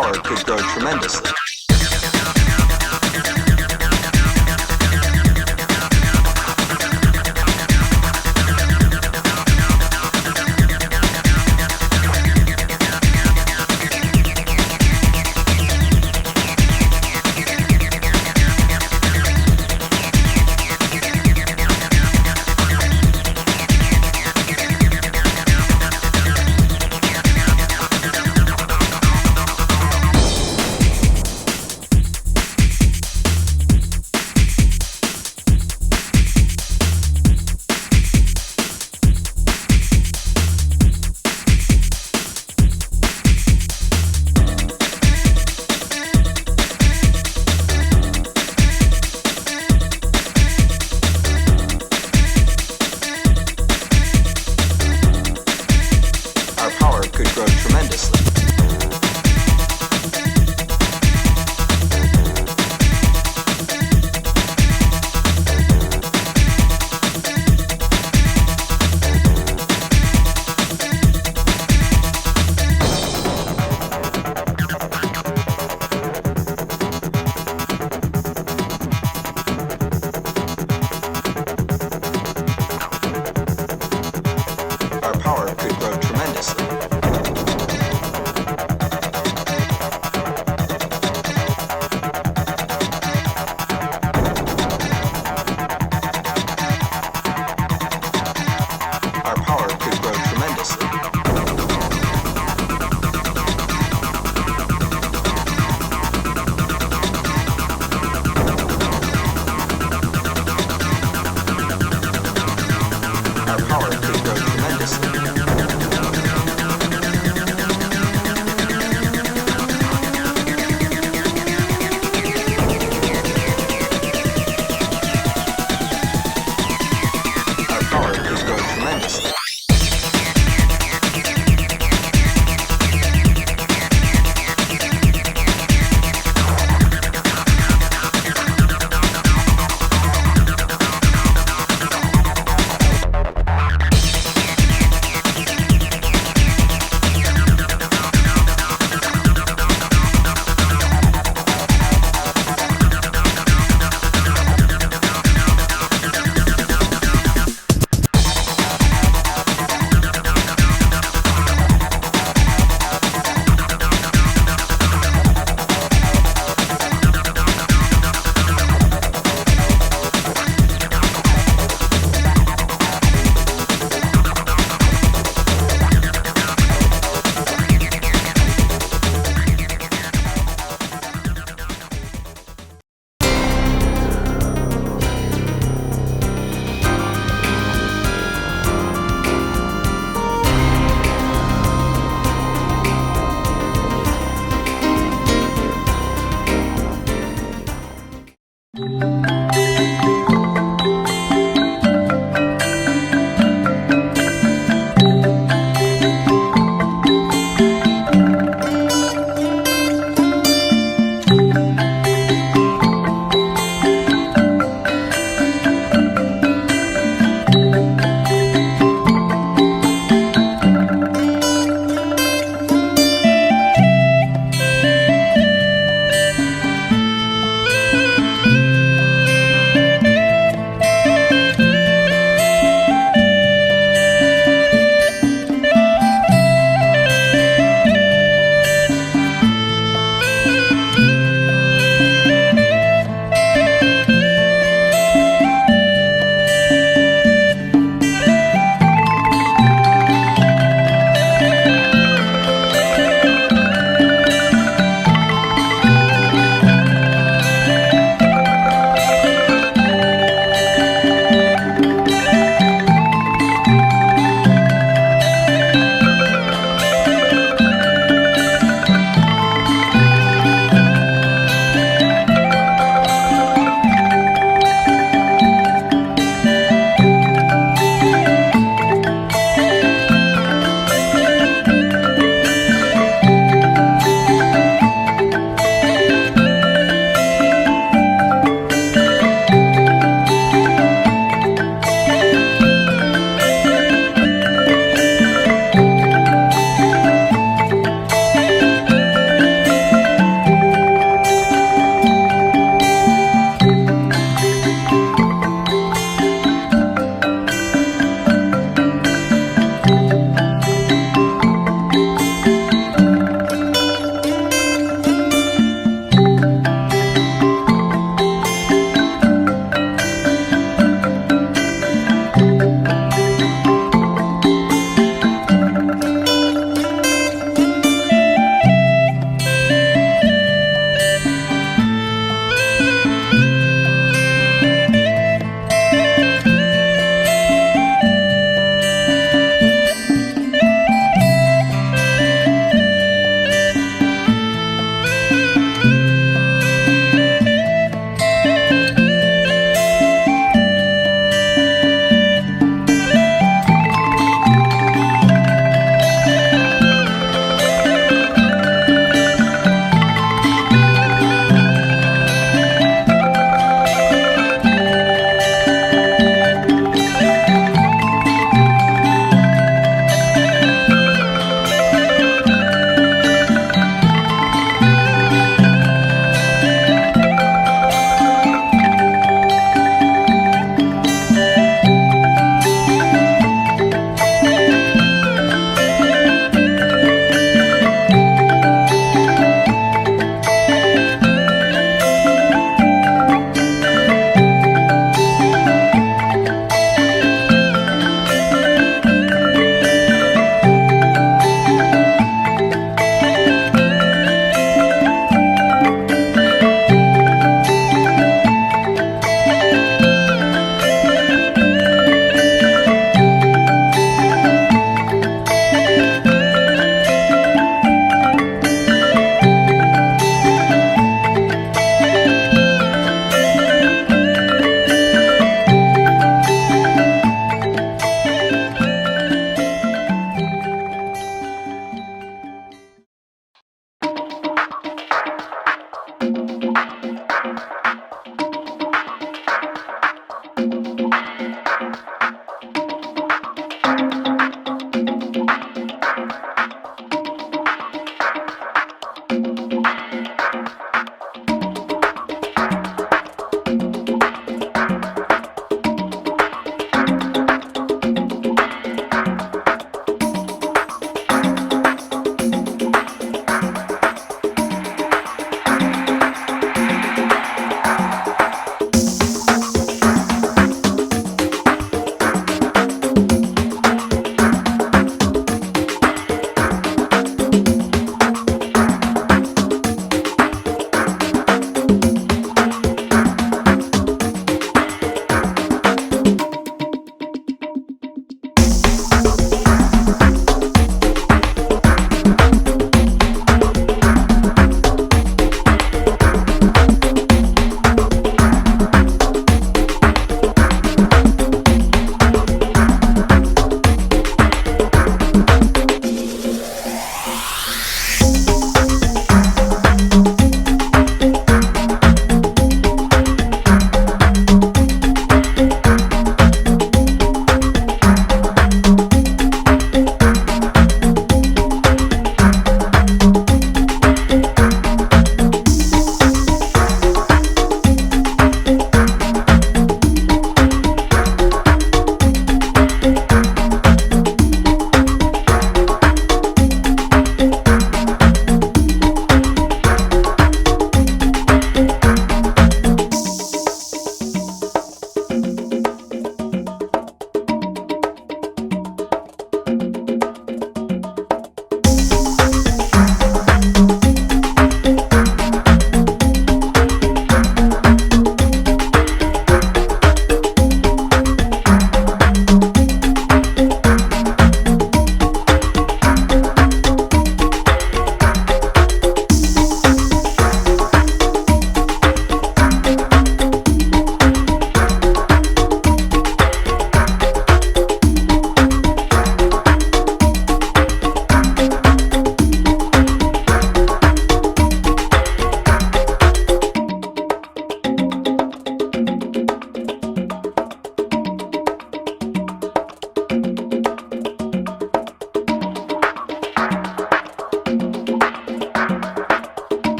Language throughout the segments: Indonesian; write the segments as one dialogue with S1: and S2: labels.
S1: power could grow tremendously.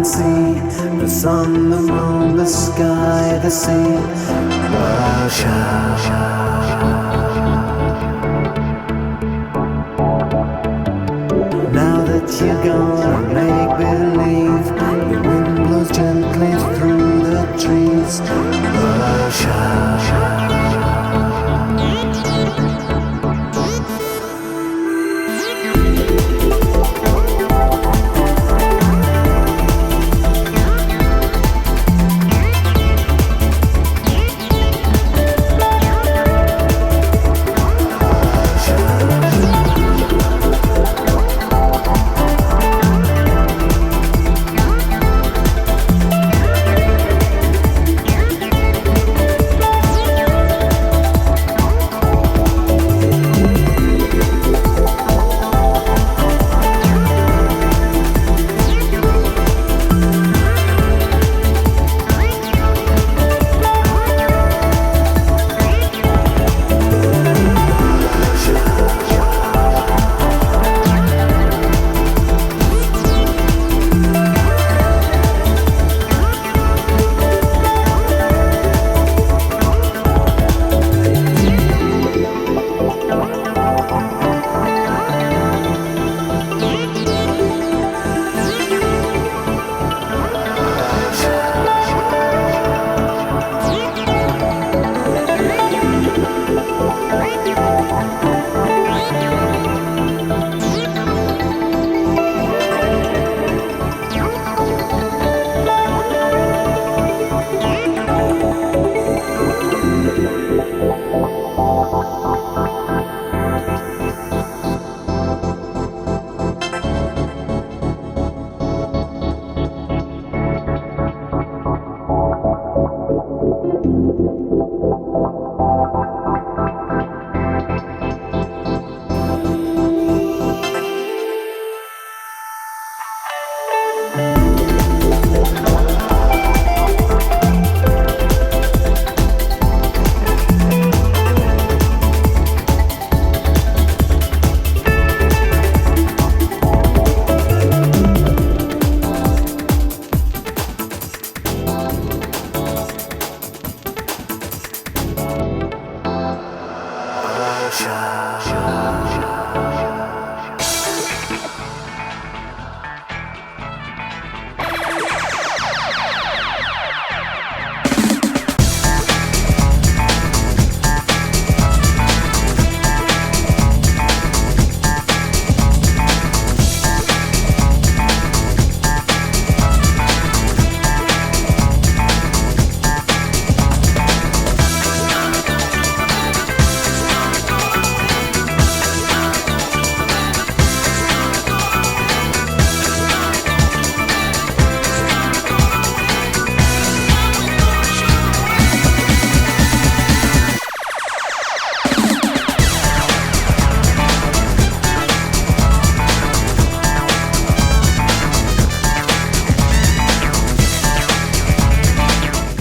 S1: see the sun, the moon, the sky, the sea. Russia. Now that you're gone, make believe the wind blows gently through the trees. Russia.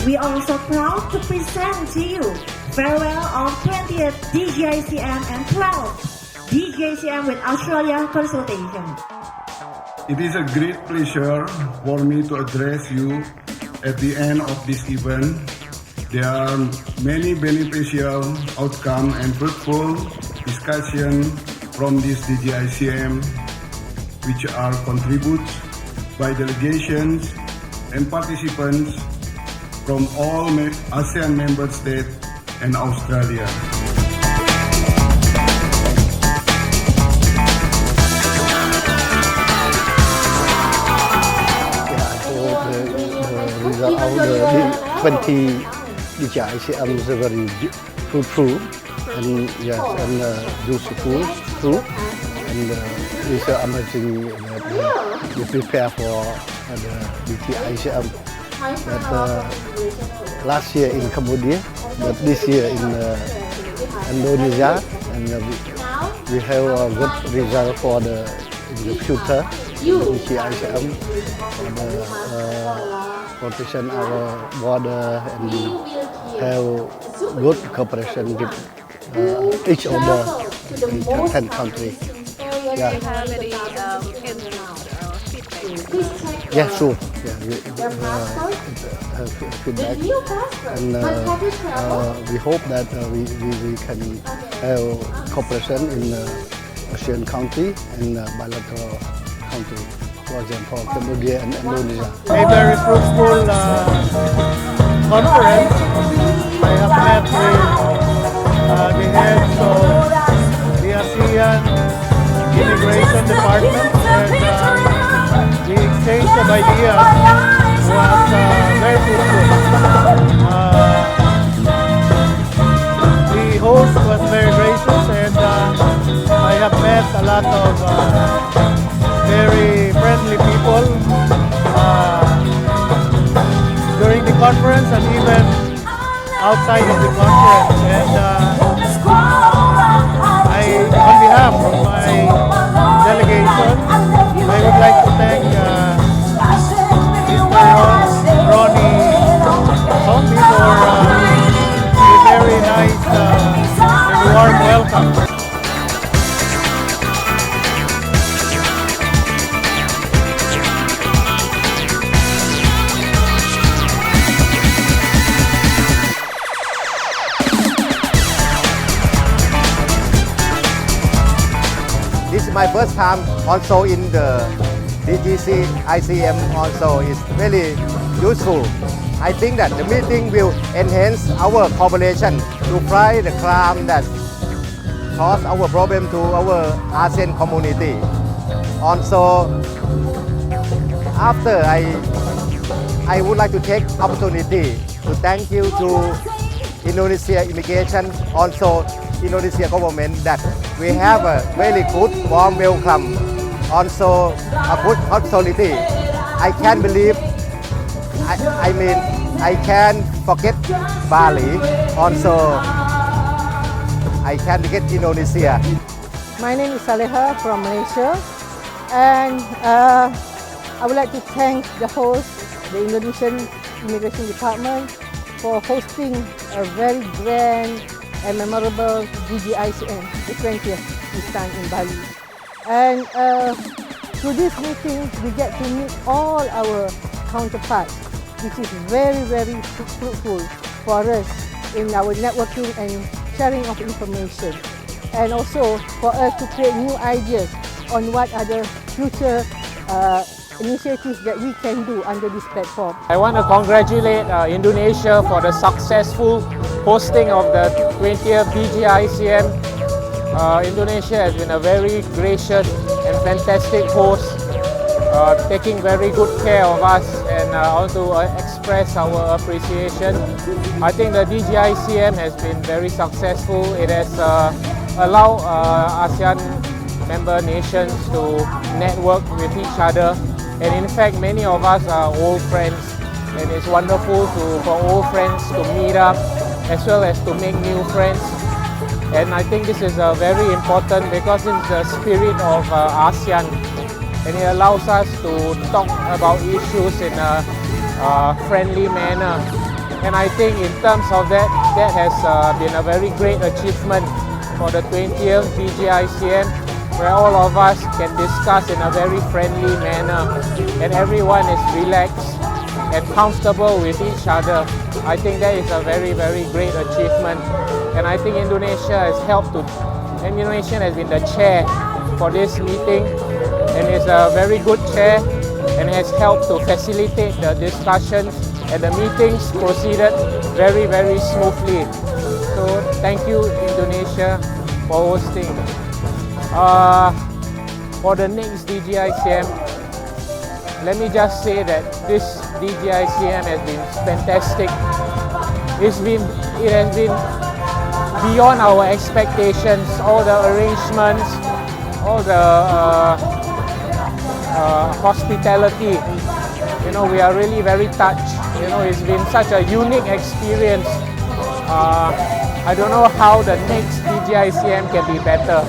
S2: We are also proud to present to you farewell on 20th DGICM and 12th DGICM with Australia consultation.
S3: It is a great pleasure for me to address you at the end of this event. There are many beneficial outcomes and fruitful discussion from this DGICM, which are contributed by delegations and participants from all ASEAN member states and Australia.
S4: The result of the 20 DGICM is very fruitful and yes, and useful too. And it's amazing that we prepare for the DGICM. That last year in Cambodia, but this year in Indonesia, and we have a good result for in the future in the DGICM for the protection our border and have good cooperation with each other in 10 countries. Yeah.
S5: Do you have any feedback?
S4: Yeah, sure. Yeah,
S5: Your passport?
S4: feedback.
S5: The new passport.
S4: And
S5: But have you traveled?
S4: we hope that we can have cooperation in ASEAN country and bilateral country, for example, Cambodia and Indonesia.
S6: A very fruitful conference. I have met with the heads of the ASEAN Immigration Department, and the exchange of ideas was very fruitful. The host was very gracious, and I have met a lot of very friendly people during the conference and even outside of the conference. And on behalf of my delegation, I would like to thank Mr. Ronnie Tommy for a very nice and warm welcome.
S7: This is my first time also in the DGC ICM also is very useful. I think that the meeting will enhance our cooperation to fight the crime that cause our problem to our ASEAN community. Also, after I would like to take opportunity to thank you to Indonesia Immigration, also Indonesia government, that we have a very good warm welcome, also a good hospitality. I can't believe, I can't forget Bali, also I can't forget Indonesia.
S8: My name is Saleha from Malaysia, and I would like to thank the host, the Indonesian Immigration Department, for hosting a very grand and memorable DGICM, the 20th this time in Bali. And through this meeting, we get to meet all our counterparts, which is very, very fruitful for us in our networking and sharing of information. And also for us to create new ideas on what are the future initiatives that we can do under this platform.
S6: I want to congratulate Indonesia for the successful hosting of the 20th DGICM. Indonesia has been a very gracious and fantastic host, taking very good care of us, and I want to express our appreciation. I think the DGICM has been very successful. It has allowed ASEAN member nations to network with each other, and in fact many of us are old friends, and it's wonderful for old friends to meet up as well as to make new friends. And I think this is very important because it's the spirit of ASEAN, and it allows us to talk about issues in a friendly manner. And I think in terms of that, that has been a very great achievement for the 20th DGICM, where all of us can discuss in a very friendly manner and everyone is relaxed and comfortable with each other. I think that is a very, very great achievement. And I think Indonesia has helped to, and Indonesia has been the chair for this meeting, and is a very good chair and has helped to facilitate the discussions, and the meetings proceeded very, very smoothly. So thank you Indonesia for hosting. For the next DGICM, let me just say that this DGICM has been fantastic. It has been beyond our expectations. All the arrangements, all the hospitality. You know, we are really very touched. You know, it's been such a unique experience. I don't know how the next DGICM can be better.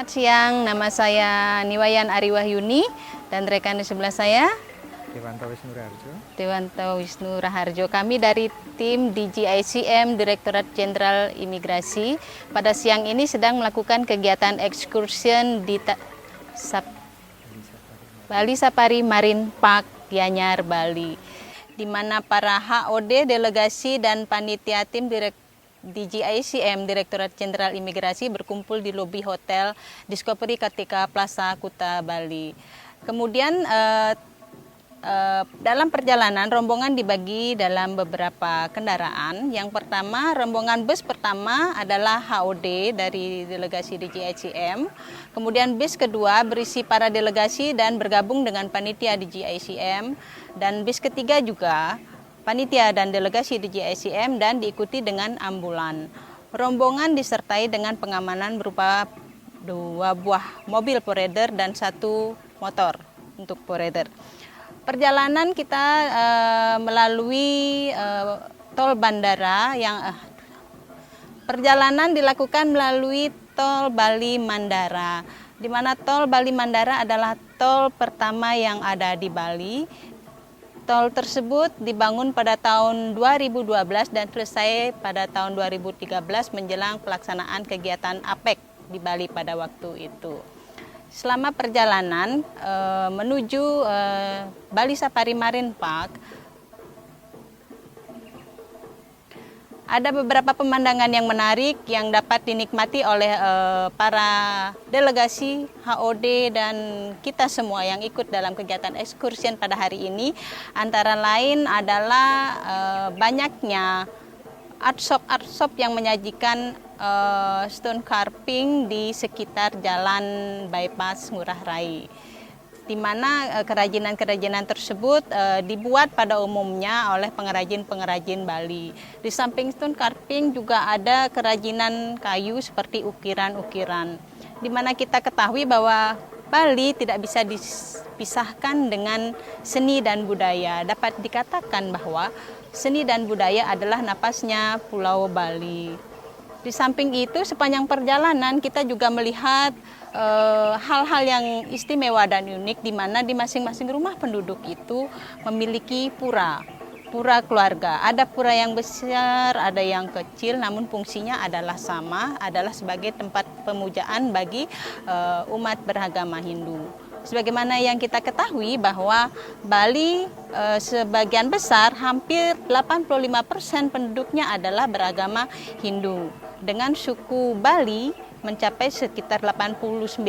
S9: Selamat siang, nama saya Niwayan Ariwahyuni dan rekan di sebelah saya Dewanto Wisnu Raharjo. Kami dari tim DGICM Direktorat Jenderal Imigrasi pada siang ini sedang melakukan kegiatan excursion di Bali Safari Marine Park Gianyar, Bali, di mana para HOD, delegasi dan panitia tim DGICM Direktorat Jenderal Imigrasi berkumpul di lobi Hotel Discovery Kartika Plaza Kuta, Bali. Kemudian dalam perjalanan rombongan dibagi dalam beberapa kendaraan. Yang pertama, rombongan bus pertama adalah HOD dari delegasi DGICM. Kemudian bus kedua berisi para delegasi dan bergabung dengan panitia DGICM. Dan bus ketiga juga panitia dan delegasi DGICM dan diikuti dengan ambulan. Rombongan disertai dengan pengamanan berupa 2 buah mobil forerunner dan 1 motor untuk forerunner. Perjalanan kita melalui tol bandara perjalanan dilakukan melalui tol Bali Mandara, di mana tol Bali Mandara adalah tol pertama yang ada di Bali. Tol tersebut dibangun pada tahun 2012 dan selesai pada tahun 2013 menjelang pelaksanaan kegiatan APEC di Bali pada waktu itu. Selama perjalanan menuju Bali Safari Marine Park, ada beberapa pemandangan yang menarik yang dapat dinikmati oleh para delegasi, HOD, dan kita semua yang ikut dalam kegiatan excursion pada hari ini. Antara lain adalah banyaknya art shop yang menyajikan stone carving di sekitar jalan bypass Ngurah Rai, di mana kerajinan-kerajinan tersebut dibuat pada umumnya oleh pengrajin-pengrajin Bali. Di samping stone carving juga ada kerajinan kayu seperti ukiran-ukiran, di mana kita ketahui bahwa Bali tidak bisa dipisahkan dengan seni dan budaya. Dapat dikatakan bahwa seni dan budaya adalah napasnya Pulau Bali. Di samping itu, sepanjang perjalanan kita juga melihat hal-hal yang istimewa dan unik, di mana di masing-masing rumah penduduk itu memiliki pura keluarga. Ada pura yang besar, ada yang kecil, namun fungsinya adalah sama, adalah sebagai tempat pemujaan bagi umat beragama Hindu. Sebagaimana yang kita ketahui bahwa Bali sebagian besar, hampir 85% penduduknya adalah beragama Hindu, dengan suku Bali mencapai sekitar 89-90%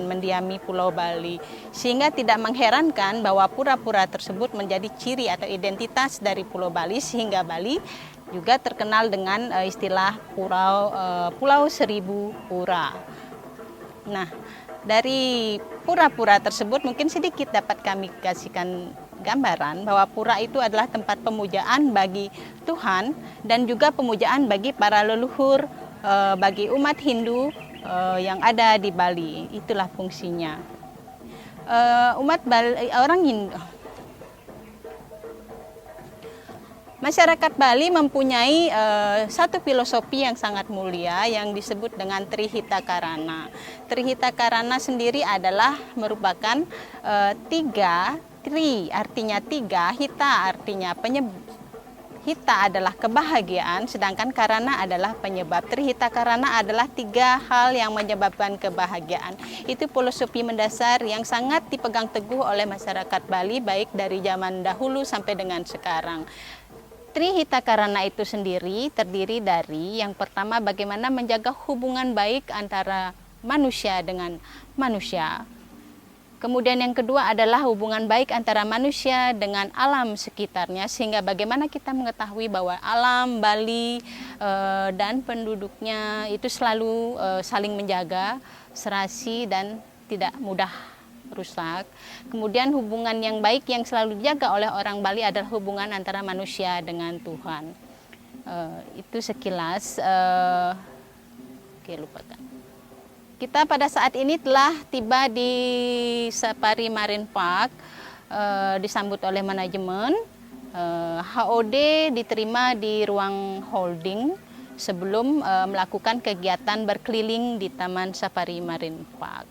S9: mendiami Pulau Bali. Sehingga tidak mengherankan bahwa pura-pura tersebut menjadi ciri atau identitas dari Pulau Bali, sehingga Bali juga terkenal dengan istilah Pulau Seribu Pura. Nah, dari pura-pura tersebut mungkin sedikit dapat kami kasihkan gambaran bahwa pura itu adalah tempat pemujaan bagi Tuhan dan juga pemujaan bagi para leluhur bagi umat Hindu yang ada di Bali. Itulah fungsinya. Masyarakat Bali mempunyai satu filosofi yang sangat mulia yang disebut dengan Trihita Karana. Trihita Karana sendiri adalah merupakan tri artinya tiga, hita artinya hita adalah kebahagiaan, sedangkan karana adalah penyebab. Trihita Karana adalah 3 hal yang menyebabkan kebahagiaan. Itu filosofi mendasar yang sangat dipegang teguh oleh masyarakat Bali, baik dari zaman dahulu sampai dengan sekarang. Trihita Karana itu sendiri terdiri dari yang pertama, bagaimana menjaga hubungan baik antara manusia dengan manusia. Kemudian yang kedua adalah hubungan baik antara manusia dengan alam sekitarnya, sehingga bagaimana kita mengetahui bahwa alam Bali dan penduduknya itu selalu saling menjaga, serasi dan tidak mudah rusak. Kemudian hubungan yang baik yang selalu dijaga oleh orang Bali adalah hubungan antara manusia dengan Tuhan. Itu sekilas. Oke, lupakan. Kita pada saat ini telah tiba di Safari Marine Park, disambut oleh manajemen. HOD diterima di ruang holding sebelum melakukan kegiatan berkeliling di Taman Safari Marine Park.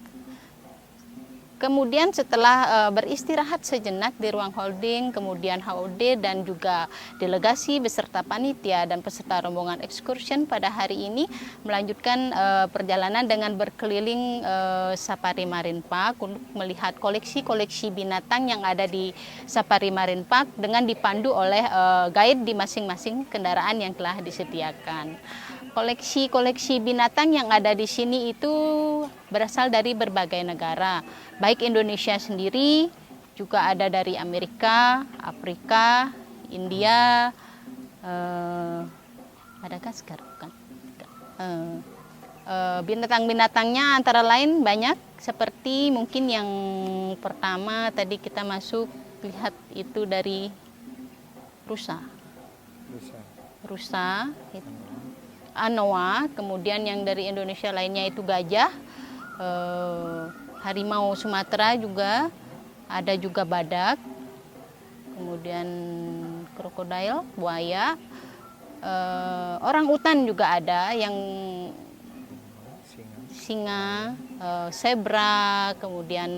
S9: Kemudian setelah beristirahat sejenak di ruang holding, kemudian HOD dan juga delegasi beserta panitia dan peserta rombongan excursion pada hari ini melanjutkan perjalanan dengan berkeliling Safari Marine Park untuk melihat koleksi-koleksi binatang yang ada di Safari Marine Park dengan dipandu oleh guide di masing-masing kendaraan yang telah disediakan. Koleksi-koleksi binatang yang ada di sini itu berasal dari berbagai negara, baik Indonesia sendiri, juga ada dari Amerika, Afrika, India, Madagaskar, bukan? Binatang-binatangnya antara lain banyak, seperti mungkin yang pertama tadi kita masuk lihat itu dari rusa. Anoa, kemudian yang dari Indonesia lainnya itu gajah, harimau Sumatera juga, ada juga badak, kemudian krokodil, buaya, orang utan juga ada, yang singa, zebra, kemudian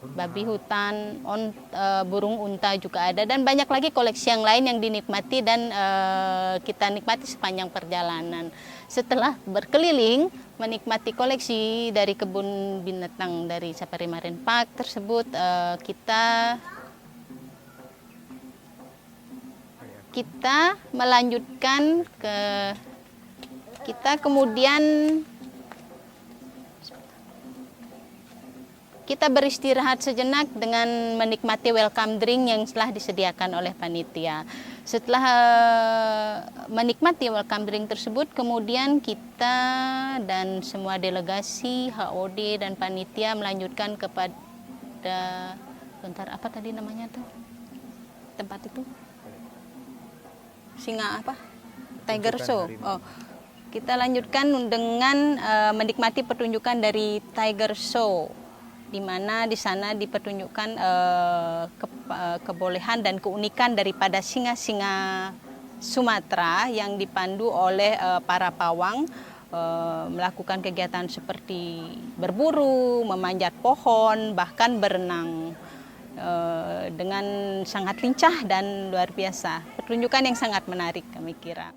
S9: babi hutan, burung unta juga ada, dan banyak lagi koleksi yang lain yang dinikmati dan kita nikmati sepanjang perjalanan. Setelah berkeliling menikmati koleksi dari kebun binatang dari Safari Marine Park tersebut, kita melanjutkan kita beristirahat sejenak dengan menikmati welcome drink yang telah disediakan oleh panitia. Setelah menikmati welcome drink tersebut, kemudian kita dan semua delegasi, HOD dan panitia melanjutkan kepada apa tadi namanya tuh? Tempat itu? Singa apa? Tiger Show. Oh. Kita lanjutkan dengan menikmati pertunjukan dari Tiger Show, di mana di sana dipertunjukkan kebolehan dan keunikan daripada singa-singa Sumatera yang dipandu oleh para pawang melakukan kegiatan seperti berburu, memanjat pohon, bahkan berenang dengan sangat lincah dan luar biasa. Pertunjukan yang sangat menarik kami kira.